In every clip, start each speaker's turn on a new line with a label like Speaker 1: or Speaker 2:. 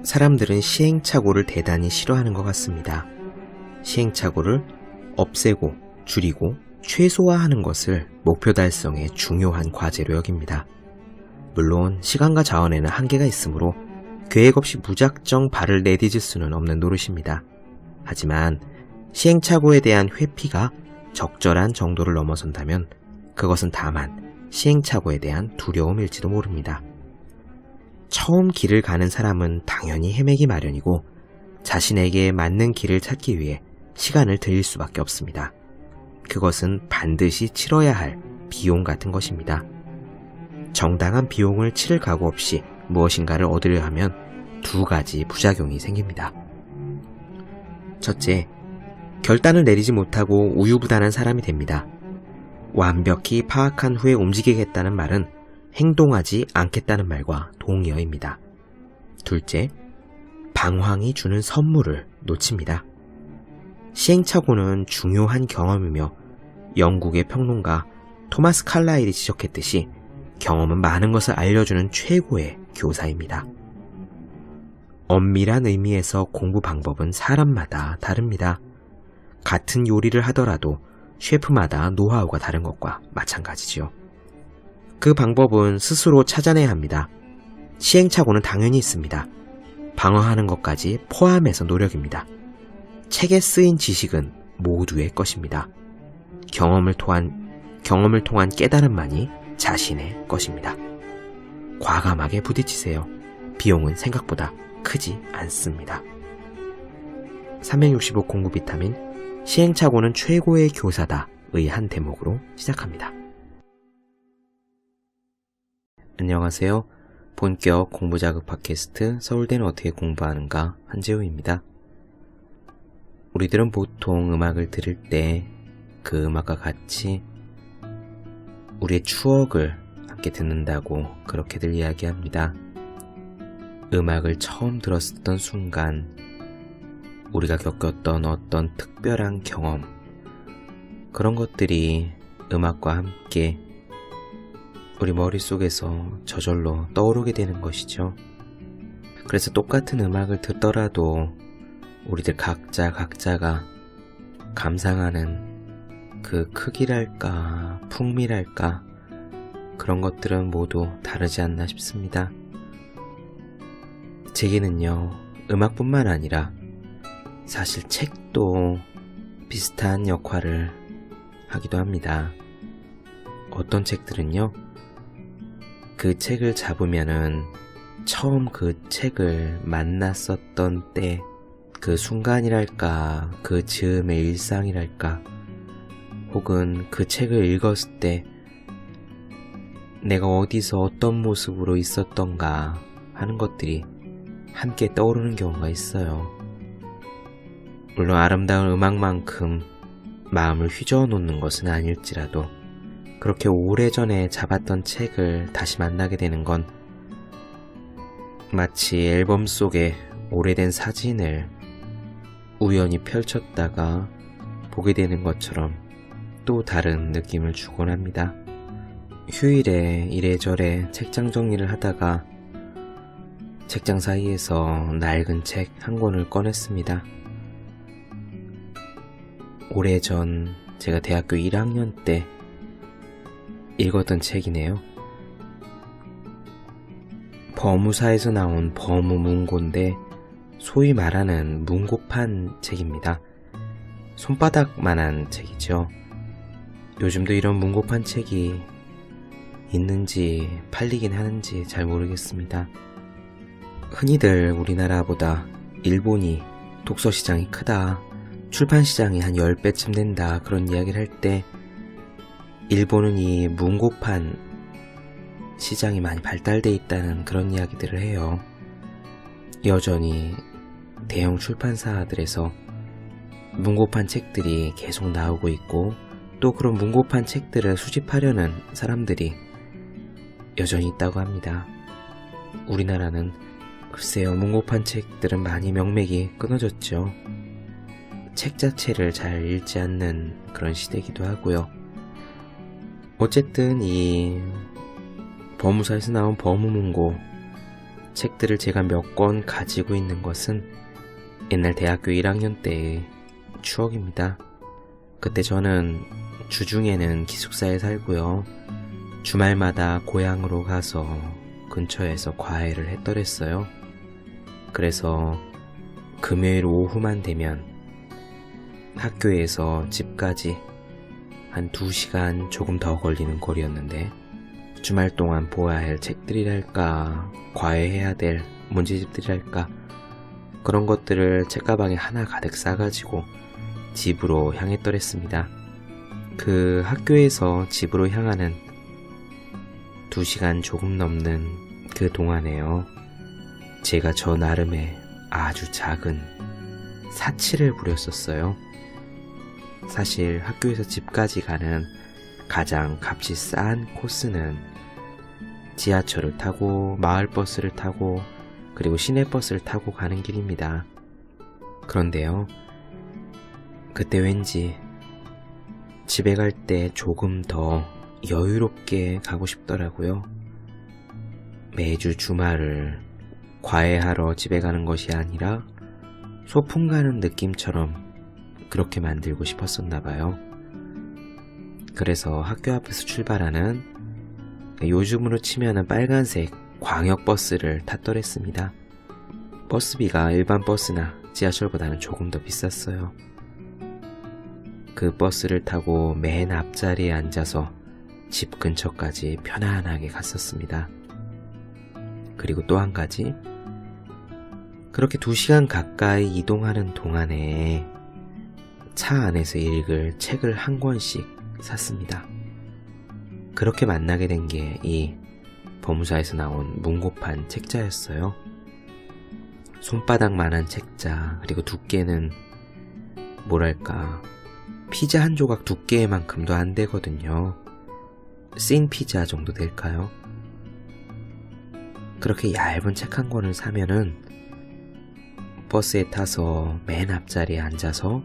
Speaker 1: 사람들은 시행착오를 대단히 싫어하는 것 같습니다. 시행착오를 없애고 줄이고 최소화하는 것을 목표 달성의 중요한 과제로 여깁니다. 물론 시간과 자원에는 한계가 있으므로 계획 없이 무작정 발을 내디딜 수는 없는 노릇입니다. 하지만 시행착오에 대한 회피가 적절한 정도를 넘어선다면 그것은 다만 시행착오에 대한 두려움일지도 모릅니다. 처음 길을 가는 사람은 당연히 헤매기 마련이고 자신에게 맞는 길을 찾기 위해 시간을 들일 수밖에 없습니다. 그것은 반드시 치러야 할 비용 같은 것입니다. 정당한 비용을 치를 각오 없이 무엇인가를 얻으려 하면 두 가지 부작용이 생깁니다. 첫째, 결단을 내리지 못하고 우유부단한 사람이 됩니다. 완벽히 파악한 후에 움직이겠다는 말은 행동하지 않겠다는 말과 동의어입니다. 둘째, 방황이 주는 선물을 놓칩니다. 시행착오는 중요한 경험이며 영국의 평론가 토마스 칼라일이 지적했듯이 경험은 많은 것을 알려주는 최고의 교사입니다. 엄밀한 의미에서 공부 방법은 사람마다 다릅니다. 같은 요리를 하더라도 셰프마다 노하우가 다른 것과 마찬가지죠. 그 방법은 스스로 찾아내야 합니다. 시행착오는 당연히 있습니다. 방어하는 것까지 포함해서 노력입니다. 책에 쓰인 지식은 모두의 것입니다. 경험을 통한 깨달음만이 자신의 것입니다. 과감하게 부딪히세요. 비용은 생각보다 크지 않습니다. 365 공부 비타민 시행착오는 최고의 교사다의 한 대목으로 시작합니다. 안녕하세요. 본격 공부자극 팟캐스트 서울대는 어떻게 공부하는가 한재우입니다. 우리들은 보통 음악을 들을 때 그 음악과 같이 우리의 추억을 함께 듣는다고 그렇게들 이야기합니다. 음악을 처음 들었었던 순간 우리가 겪었던 어떤 특별한 경험, 그런 것들이 음악과 함께 우리 머릿속에서 저절로 떠오르게 되는 것이죠. 그래서 똑같은 음악을 듣더라도 우리들 각자가 감상하는 그 크기랄까 풍미랄까 그런 것들은 모두 다르지 않나 싶습니다. 제게는요, 음악뿐만 아니라 사실 책도 비슷한 역할을 하기도 합니다. 어떤 책들은요, 그 책을 잡으면은 처음 그 책을 만났었던 때 그 순간이랄까, 그 즈음의 일상이랄까, 혹은 그 책을 읽었을 때 내가 어디서 어떤 모습으로 있었던가 하는 것들이 함께 떠오르는 경우가 있어요. 물론 아름다운 음악만큼 마음을 휘저어 놓는 것은 아닐지라도 그렇게 오래전에 잡았던 책을 다시 만나게 되는 건 마치 앨범 속에 오래된 사진을 우연히 펼쳤다가 보게 되는 것처럼 또 다른 느낌을 주곤 합니다. 휴일에 이래저래 책장 정리를 하다가 책장 사이에서 낡은 책 한 권을 꺼냈습니다. 오래전 제가 대학교 1학년 때 읽었던 책이네요. 범우사에서 나온 범우문고인데 소위 말하는 문고판 책입니다. 손바닥만한 책이죠. 요즘도 이런 문고판 책이 있는지 팔리긴 하는지 잘 모르겠습니다. 흔히들 우리나라보다 일본이 독서시장이 크다, 출판시장이 한 10배쯤 된다, 그런 이야기를 할 때 일본은 이 문고판 시장이 많이 발달되어 있다는 그런 이야기들을 해요. 여전히 대형 출판사들에서 문고판 책들이 계속 나오고 있고, 또 그런 문고판 책들을 수집하려는 사람들이 여전히 있다고 합니다. 우리나라는 글쎄요, 문고판 책들은 많이 명맥이 끊어졌죠. 책 자체를 잘 읽지 않는 그런 시대이기도 하고요. 어쨌든 이 범우사에서 나온 범우문고, 책들을 제가 몇 권 가지고 있는 것은 옛날 대학교 1학년 때의 추억입니다. 그때 저는 주중에는 기숙사에 살고요. 주말마다 고향으로 가서 근처에서 과외를 했더랬어요. 그래서 금요일 오후만 되면 학교에서 집까지 한 2시간 조금 더 걸리는 거리였는데, 주말 동안 보아야 할 책들이랄까, 과외해야 될 문제집들이랄까, 그런 것들을 책가방에 하나 가득 싸가지고 집으로 향했더랬습니다. 그 학교에서 집으로 향하는 2시간 조금 넘는 그 동안에요, 제가 저 나름의 아주 작은 사치를 부렸었어요. 사실 학교에서 집까지 가는 가장 값이 싼 코스는 지하철을 타고 마을버스를 타고 그리고 시내버스를 타고 가는 길입니다. 그런데요, 그때 왠지 집에 갈 때 조금 더 여유롭게 가고 싶더라고요. 매주 주말을 과외하러 집에 가는 것이 아니라 소풍 가는 느낌처럼 그렇게 만들고 싶었었나봐요. 그래서 학교 앞에서 출발하는, 요즘으로 치면은 빨간색 광역버스를 탔더랬습니다. 버스비가 일반 버스나 지하철보다는 조금 더 비쌌어요. 그 버스를 타고 맨 앞자리에 앉아서 집 근처까지 편안하게 갔었습니다. 그리고 또 한 가지, 그렇게 2시간 가까이 이동하는 동안에 차 안에서 읽을 책을 한 권씩 샀습니다. 그렇게 만나게 된 게 이 법무사에서 나온 문고판 책자였어요. 손바닥만한 책자, 그리고 두께는 뭐랄까, 피자 한 조각 두께만큼도 안 되거든요. 씬 피자 정도 될까요? 그렇게 얇은 책 한 권을 사면은 버스에 타서 맨 앞자리에 앉아서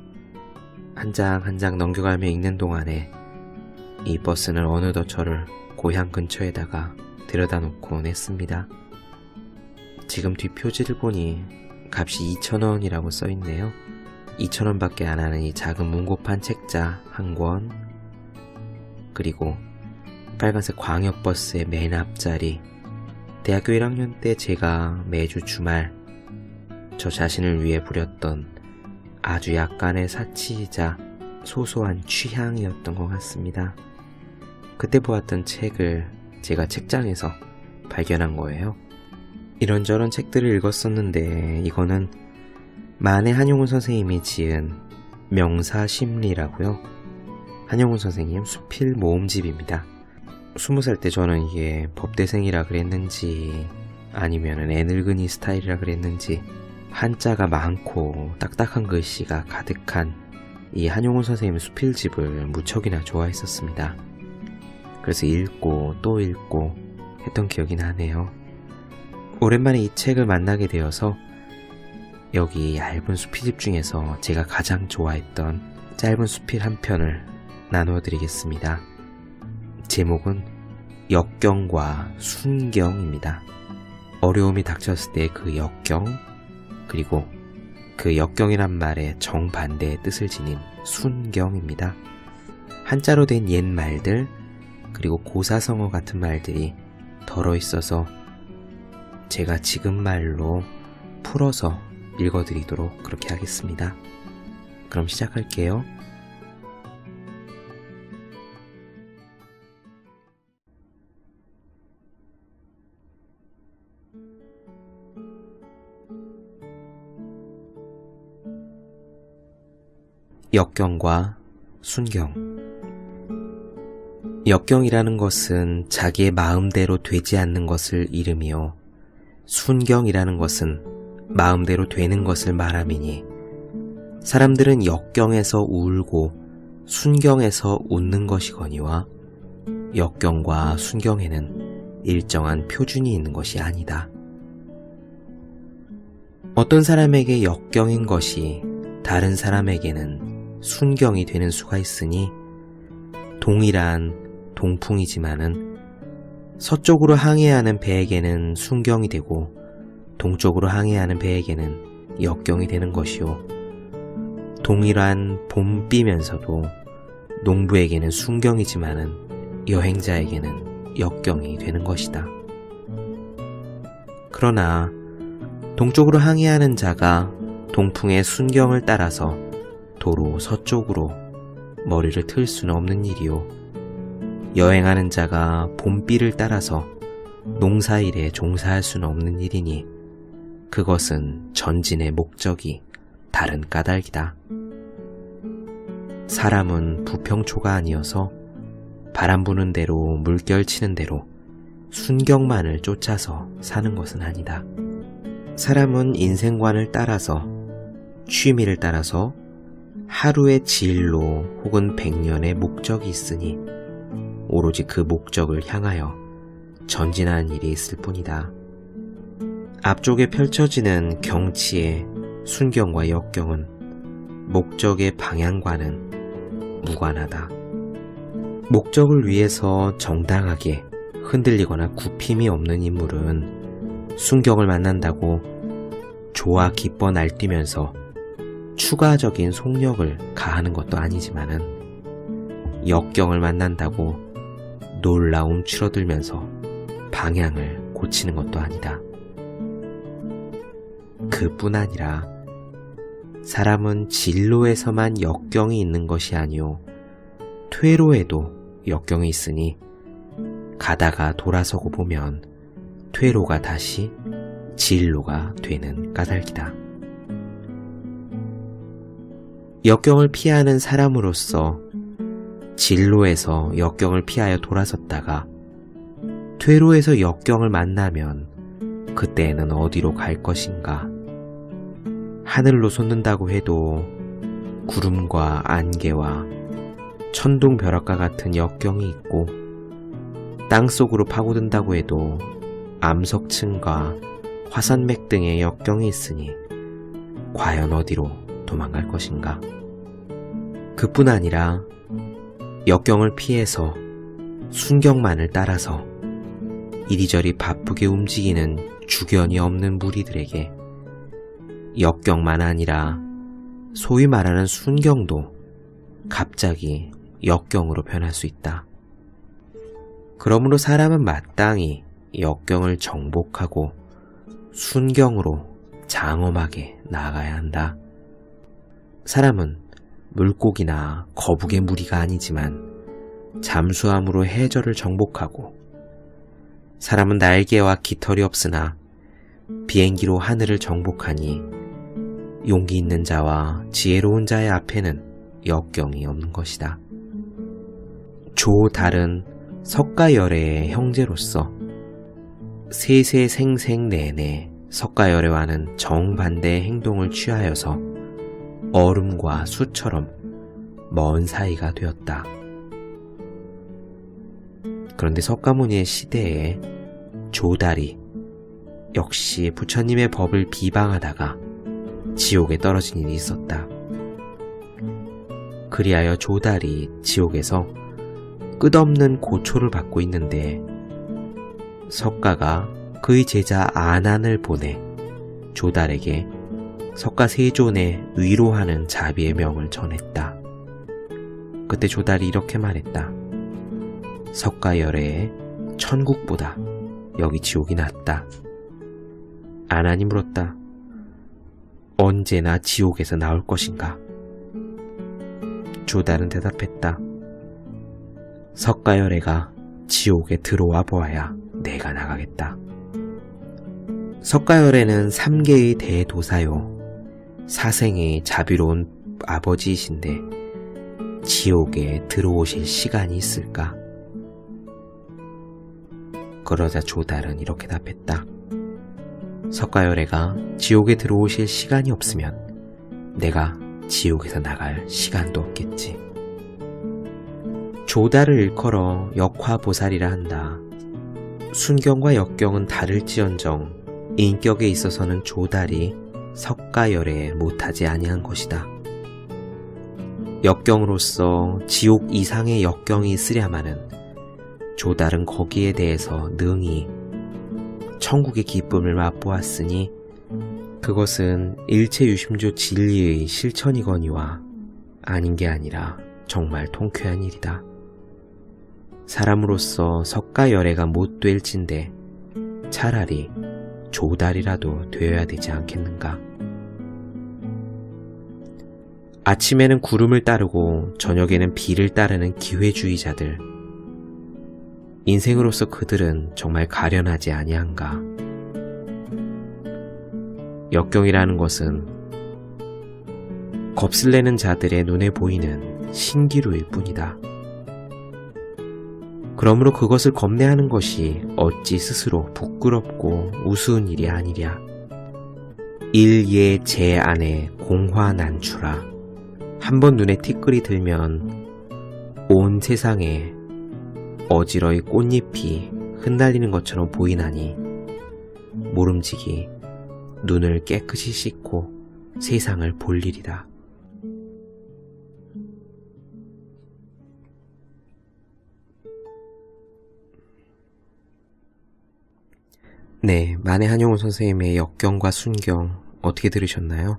Speaker 1: 한 장 한 장 넘겨가며 읽는 동안에 이 버스는 어느덧 저를 고향 근처에다가 데려다 놓곤 했습니다. 지금 뒷표지를 보니 값이 2,000원이라고 써있네요. 2,000원 밖에 안 하는 이 작은 문고판 책자 한 권, 그리고 빨간색 광역버스의 맨 앞자리, 대학교 1학년 때 제가 매주 주말 저 자신을 위해 부렸던 아주 약간의 사치이자 소소한 취향이었던 것 같습니다. 그때 보았던 책을 제가 책장에서 발견한 거예요. 이런저런 책들을 읽었었는데 이거는 만해 한용운 선생님이 지은 명사심리라고요. 한용운 선생님 수필 모음집입니다. 20살 때 저는 이게 법대생이라 그랬는지 아니면 애늙은이 스타일이라 그랬는지 한자가 많고 딱딱한 글씨가 가득한 이 한용운 선생님 수필집을 무척이나 좋아했었습니다. 그래서 읽고 또 읽고 했던 기억이 나네요. 오랜만에 이 책을 만나게 되어서 여기 얇은 수필집 중에서 제가 가장 좋아했던 짧은 수필 한 편을 나누어 드리겠습니다. 제목은 역경과 순경입니다. 어려움이 닥쳤을 때 그 역경, 그리고 그 역경이란 말의 정반대의 뜻을 지닌 순경입니다. 한자로 된 옛 말들, 그리고 고사성어 같은 말들이 덜어 있어서 제가 지금 말로 풀어서 읽어드리도록 그렇게 하겠습니다. 그럼 시작할게요. 역경과 순경. 역경이라는 것은 자기의 마음대로 되지 않는 것을 이름이요, 순경이라는 것은 마음대로 되는 것을 말함이니, 사람들은 역경에서 울고 순경에서 웃는 것이거니와 역경과 순경에는 일정한 표준이 있는 것이 아니다. 어떤 사람에게 역경인 것이 다른 사람에게는 순경이 되는 수가 있으니, 동일한 동풍이지만은 서쪽으로 항해하는 배에게는 순경이 되고 동쪽으로 항해하는 배에게는 역경이 되는 것이요. 동일한 봄비면서도 농부에게는 순경이지만은 여행자에게는 역경이 되는 것이다. 그러나 동쪽으로 항해하는 자가 동풍의 순경을 따라서 도로 서쪽으로 머리를 틀 수는 없는 일이요. 여행하는 자가 봄비를 따라서 농사일에 종사할 수는 없는 일이니 그것은 전진의 목적이 다른 까닭이다. 사람은 부평초가 아니어서 바람 부는 대로 물결 치는 대로 순경만을 쫓아서 사는 것은 아니다. 사람은 인생관을 따라서 취미를 따라서 하루의 진로 혹은 100년의 목적이 있으니 오로지 그 목적을 향하여 전진하는 일이 있을 뿐이다. 앞쪽에 펼쳐지는 경치의 순경과 역경은 목적의 방향과는 무관하다. 목적을 위해서 정당하게 흔들리거나 굽힘이 없는 인물은 순경을 만난다고 좋아 기뻐 날뛰면서 추가적인 속력을 가하는 것도 아니지만은 역경을 만난다고 놀라 움츠러들면서 방향을 고치는 것도 아니다. 그뿐 아니라 사람은 진로에서만 역경이 있는 것이 아니오 퇴로에도 역경이 있으니 가다가 돌아서고 보면 퇴로가 다시 진로가 되는 까닭이다. 역경을 피하는 사람으로서 진로에서 역경을 피하여 돌아섰다가 퇴로에서 역경을 만나면 그때는 어디로 갈 것인가? 하늘로 솟는다고 해도 구름과 안개와 천둥벼락과 같은 역경이 있고 땅속으로 파고든다고 해도 암석층과 화산맥 등의 역경이 있으니 과연 어디로 도망갈 것인가? 그뿐 아니라 역경을 피해서 순경만을 따라서 이리저리 바쁘게 움직이는 주견이 없는 무리들에게 역경만 아니라 소위 말하는 순경도 갑자기 역경으로 변할 수 있다. 그러므로 사람은 마땅히 역경을 정복하고 순경으로 장엄하게 나아가야 한다. 사람은 물고기나 거북의 무리가 아니지만 잠수함으로 해저를 정복하고 사람은 날개와 깃털이 없으나 비행기로 하늘을 정복하니 용기 있는 자와 지혜로운 자의 앞에는 역경이 없는 것이다. 조달은 석가열애의 형제로서 세세생생 내내 석가열애와는 정반대의 행동을 취하여서 얼음과 수처럼 먼 사이가 되었다. 그런데 석가모니의 시대에 조달이 역시 부처님의 법을 비방하다가 지옥에 떨어진 일이 있었다. 그리하여 조달이 지옥에서 끝없는 고초를 받고 있는데 석가가 그의 제자 아난을 보내 조달에게 석가 세존의 위로하는 자비의 명을 전했다. 그때 조달이 이렇게 말했다. 석가열애의 천국보다 여기 지옥이 낫다. 아난이 물었다. 언제나 지옥에서 나올 것인가? 조달은 대답했다. 석가열애가 지옥에 들어와 보아야 내가 나가겠다. 석가열애는 3계의 대도사요 사생의 자비로운 아버지이신데 지옥에 들어오실 시간이 있을까? 그러자 조달은 이렇게 답했다. 석가열애가 지옥에 들어오실 시간이 없으면 내가 지옥에서 나갈 시간도 없겠지. 조달을 일컬어 역화보살이라 한다. 순경과 역경은 다를지언정 인격에 있어서는 조달이 석가열애에 못하지 아니한 것이다. 역경으로서 지옥 이상의 역경이 있으랴마는 조달은 거기에 대해서 능히 천국의 기쁨을 맛보았으니 그것은 일체유심조 진리의 실천이거니와 아닌 게 아니라 정말 통쾌한 일이다. 사람으로서 석가열애가 못 될진데 차라리 조달이라도 되어야 되지 않겠는가. 아침에는 구름을 따르고 저녁에는 비를 따르는 기회주의자들. 인생으로서 그들은 정말 가련하지 아니한가. 역경이라는 것은 겁슬내는 자들의 눈에 보이는 신기루일 뿐이다. 그러므로 그것을 겁내하는 것이 어찌 스스로 부끄럽고 우스운 일이 아니랴. 일예 제 안에 공화난추라. 한번 눈에 티끌이 들면 온 세상에 어지러이 꽃잎이 흩날리는 것처럼 보이나니 모름지기 눈을 깨끗이 씻고 세상을 볼 일이다. 네, 만해 한용운 선생님의 역경과 순경 어떻게 들으셨나요?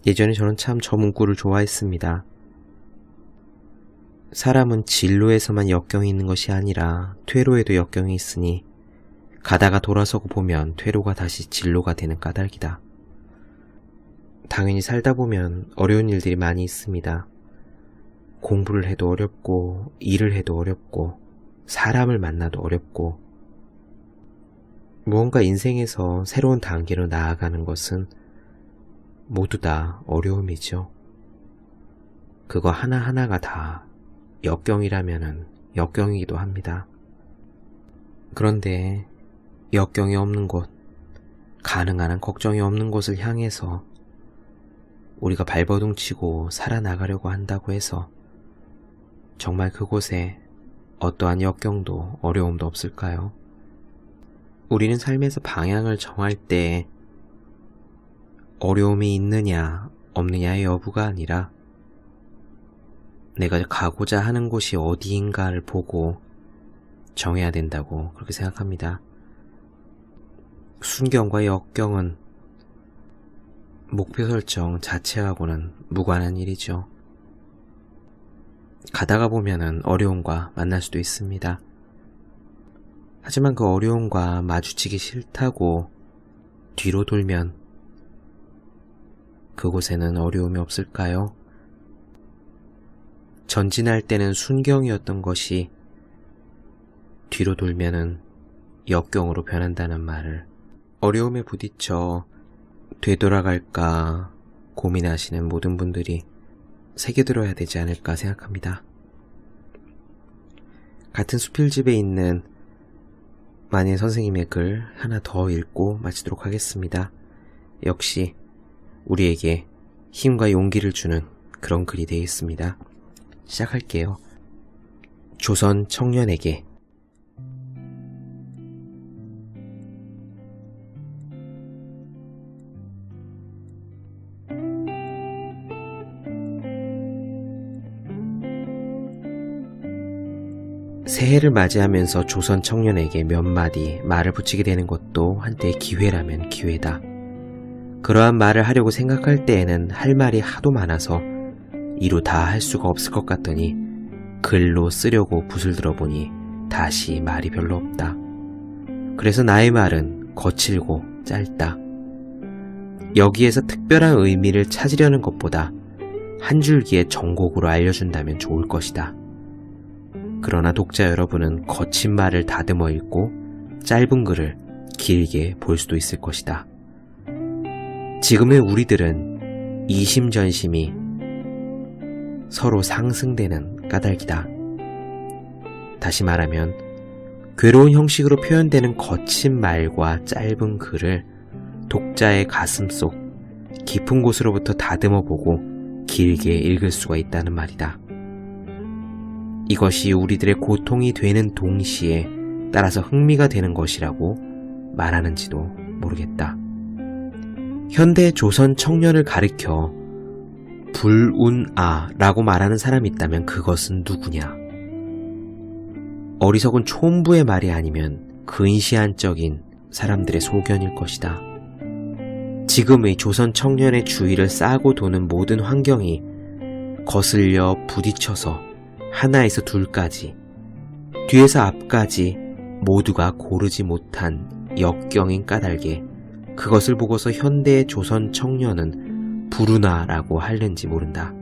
Speaker 1: 예전에 저는 참 저 문구를 좋아했습니다. 사람은 진로에서만 역경이 있는 것이 아니라 퇴로에도 역경이 있으니 가다가 돌아서고 보면 퇴로가 다시 진로가 되는 까닭이다. 당연히 살다 보면 어려운 일들이 많이 있습니다. 공부를 해도 어렵고 일을 해도 어렵고 사람을 만나도 어렵고 무언가 인생에서 새로운 단계로 나아가는 것은 모두 다 어려움이죠. 그거 하나하나가 다 역경이라면은 역경이기도 합니다. 그런데 역경이 없는 곳, 가능한 한 걱정이 없는 곳을 향해서 우리가 발버둥 치고 살아나가려고 한다고 해서 정말 그곳에 어떠한 역경도 어려움도 없을까요? 우리는 삶에서 방향을 정할 때 어려움이 있느냐 없느냐의 여부가 아니라 내가 가고자 하는 곳이 어디인가를 보고 정해야 된다고 그렇게 생각합니다. 순경과 역경은 목표 설정 자체하고는 무관한 일이죠. 가다가 보면은 어려움과 만날 수도 있습니다. 하지만 그 어려움과 마주치기 싫다고 뒤로 돌면 그곳에는 어려움이 없을까요? 전진할 때는 순경이었던 것이 뒤로 돌면은 역경으로 변한다는 말을 어려움에 부딪혀 되돌아갈까 고민하시는 모든 분들이 새겨들어야 되지 않을까 생각합니다. 같은 수필집에 있는 만해 선생님의 글 하나 더 읽고 마치도록 하겠습니다. 역시 우리에게 힘과 용기를 주는 그런 글이 되겠습니다. 시작할게요. 조선 청년에게 새해를 맞이하면서 조선 청년에게 몇 마디 말을 붙이게 되는 것도 한때의 기회라면 기회다. 그러한 말을 하려고 생각할 때에는 할 말이 하도 많아서 이루 다 할 수가 없을 것 같더니 글로 쓰려고 붓을 들어보니 다시 말이 별로 없다. 그래서 나의 말은 거칠고 짧다. 여기에서 특별한 의미를 찾으려는 것보다 한 줄기의 정곡으로 알려준다면 좋을 것이다. 그러나 독자 여러분은 거친 말을 다듬어 읽고 짧은 글을 길게 볼 수도 있을 것이다. 지금의 우리들은 이심전심이 서로 상승되는 까닭이다. 다시 말하면 괴로운 형식으로 표현되는 거친 말과 짧은 글을 독자의 가슴속 깊은 곳으로부터 다듬어 보고 길게 읽을 수가 있다는 말이다. 이것이 우리들의 고통이 되는 동시에 따라서 흥미가 되는 것이라고 말하는지도 모르겠다. 현대 조선 청년을 가리켜 불운아라고 말하는 사람이 있다면 그것은 누구냐? 어리석은 촌부의 말이 아니면 근시안적인 사람들의 소견일 것이다. 지금의 조선 청년의 주위를 싸고 도는 모든 환경이 거슬려 부딪혀서 하나에서 둘까지, 뒤에서 앞까지 모두가 고르지 못한 역경인 까닭에 그것을 보고서 현대의 조선 청년은 불운하라고 하는지 모른다.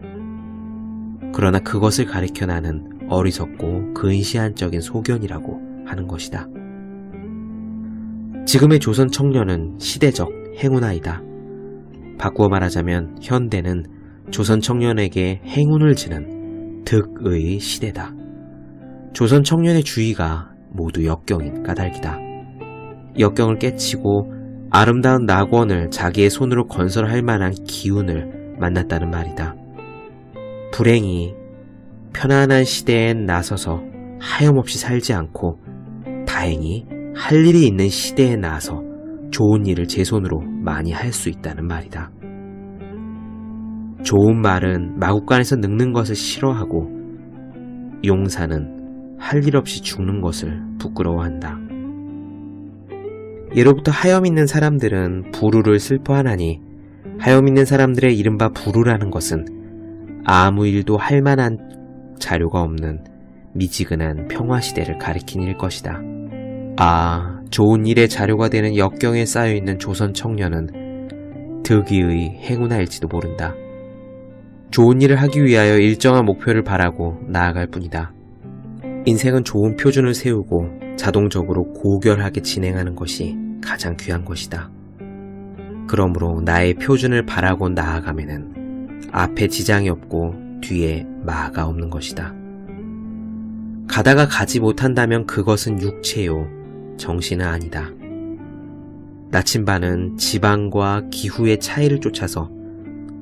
Speaker 1: 그러나 그것을 가리켜 나는 어리석고 근시안적인 소견이라고 하는 것이다. 지금의 조선 청년은 시대적 행운아이다. 바꾸어 말하자면 현대는 조선 청년에게 행운을 지는 득의 시대다. 조선 청년의 주위가 모두 역경인 까닭이다. 역경을 깨치고 아름다운 낙원을 자기의 손으로 건설할 만한 기운을 만났다는 말이다. 불행히 편안한 시대엔 나서서 하염없이 살지 않고 다행히 할 일이 있는 시대에 나서 좋은 일을 제 손으로 많이 할 수 있다는 말이다. 좋은 말은 마구간에서 늙는 것을 싫어하고 용사는 할 일 없이 죽는 것을 부끄러워한다. 예로부터 하염 있는 사람들은 부루를 슬퍼하나니 하염 있는 사람들의 이른바 부루라는 것은 아무 일도 할 만한 자료가 없는 미지근한 평화시대를 가리킨 일 것이다. 좋은 일의 자료가 되는 역경에 쌓여있는 조선 청년은 득의의 행운아일지도 모른다. 좋은 일을 하기 위하여 일정한 목표를 바라고 나아갈 뿐이다. 인생은 좋은 표준을 세우고 자동적으로 고결하게 진행하는 것이 가장 귀한 것이다. 그러므로 나의 표준을 바라고 나아가면은 앞에 지장이 없고 뒤에 마가 없는 것이다. 가다가 가지 못한다면 그것은 육체요, 정신은 아니다. 나침반은 지방과 기후의 차이를 쫓아서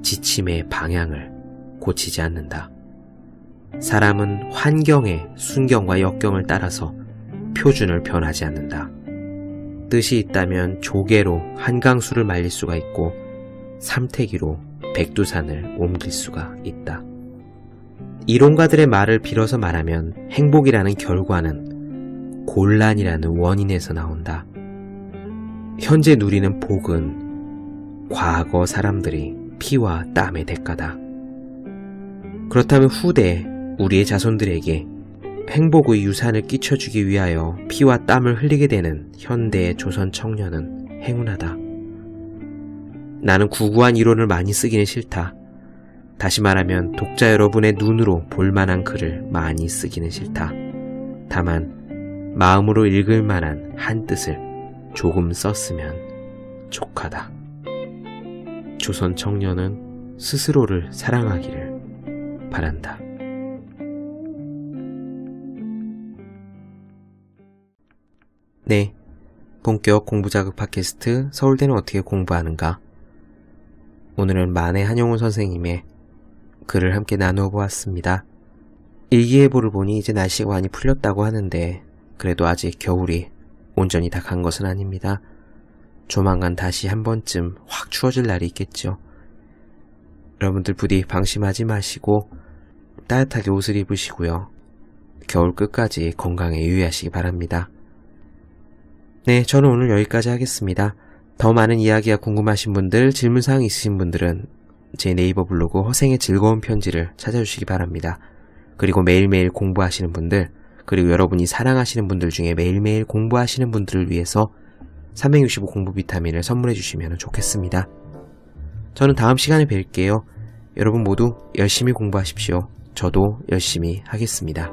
Speaker 1: 지침의 방향을 고치지 않는다. 사람은 환경의 순경과 역경을 따라서 표준을 변하지 않는다. 뜻이 있다면 조개로 한강수를 말릴 수가 있고 삼태기로 백두산을 옮길 수가 있다. 이론가들의 말을 빌어서 말하면 행복이라는 결과는 곤란이라는 원인에서 나온다. 현재 누리는 복은 과거 사람들이 피와 땀의 대가다. 그렇다면 후대 우리의 자손들에게 행복의 유산을 끼쳐주기 위하여 피와 땀을 흘리게 되는 현대의 조선 청년은 행운하다. 나는 구구한 이론을 많이 쓰기는 싫다. 다시 말하면 독자 여러분의 눈으로 볼만한 글을 많이 쓰기는 싫다. 다만 마음으로 읽을 만한 한 뜻을 조금 썼으면 족하다. 조선 청년은 스스로를 사랑하기를 바란다. 네, 본격 공부자극 팟캐스트 서울대는 어떻게 공부하는가? 오늘은 만해 한용운 선생님의 글을 함께 나누어 보았습니다. 일기예보를 보니 이제 날씨가 많이 풀렸다고 하는데 그래도 아직 겨울이 온전히 다 간 것은 아닙니다. 조만간 다시 한 번쯤 확 추워질 날이 있겠죠. 여러분들 부디 방심하지 마시고 따뜻하게 옷을 입으시고요. 겨울 끝까지 건강에 유의하시기 바랍니다. 네, 저는 오늘 여기까지 하겠습니다. 더 많은 이야기가 궁금하신 분들, 질문사항 있으신 분들은 제 네이버 블로그 허생의 즐거운 편지를 찾아주시기 바랍니다. 그리고 매일매일 공부하시는 분들, 그리고 여러분이 사랑하시는 분들 중에 매일매일 공부하시는 분들을 위해서 365 공부 비타민을 선물해 주시면 좋겠습니다. 저는 다음 시간에 뵐게요. 여러분 모두 열심히 공부하십시오. 저도 열심히 하겠습니다.